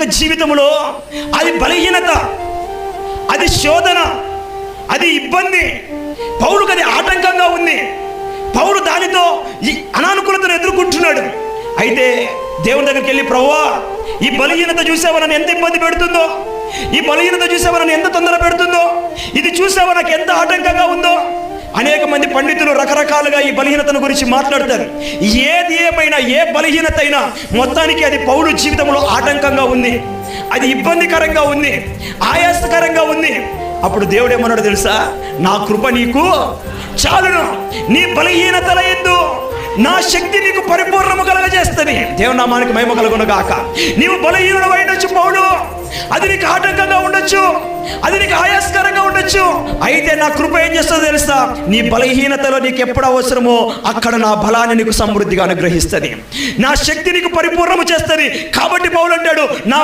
యొక్క జీవితంలో అది బలహీనత, అది శోధన, అది ఇబ్బంది. పౌలుకు అది ఆటంకంగా ఉంది. పౌలు దానితో ఈ అనానుకూలతను ఎదుర్కొంటున్నాడు. అయితే దేవుని దగ్గరికి వెళ్ళి, ప్రభువా, ఈ బలహీనత చూసావా నన్ను ఎంత ఇబ్బంది పెడుతుందో, ఈ బలహీనత చూసావా నన్ను ఎంత తొందర పెడుతుందో, ఇది చూసావా నాకు ఎంత ఆటంకంగా ఉందో. అనేక మంది పండితులు రకరకాలుగా ఈ బలహీనతను గురించి మాట్లాడతారు. ఏది ఏమైనా, ఏ బలహీనత అయినా మొత్తానికి అది పౌలు జీవితంలో ఆటంకంగా ఉంది, అది ఇబ్బందికరంగా ఉంది, ఆయాసకరంగా ఉంది. అప్పుడు దేవుడు ఏమన్నాడు తెలుసా? నా కృప నీకు చాలును, నీ బలహీనతల యందు నా శక్తి నీకు పరిపూర్ణము కలగజేస్తుంది. దేవుని నామానికి మహిమ కలుగును గాక. నీవు బలహీనుడు అయినచ్చు పౌలు, అది నీకు ఆటంకంగా ఉండొచ్చు, అది నీకు ఆయాస్కరంగా ఉండొచ్చు. అయితే నా కృప ఏం చేస్తుందో తెలుసా? నీ బలహీనతలో నీకు ఎప్పుడు అవసరమో అక్కడ నా బలాన్ని నీకు సమృద్ధిగా అనుగ్రహిస్తుంది, నా శక్తి నీకు పరిపూర్ణము చేస్తుంది. కాబట్టి పౌలు అంటాడు, నా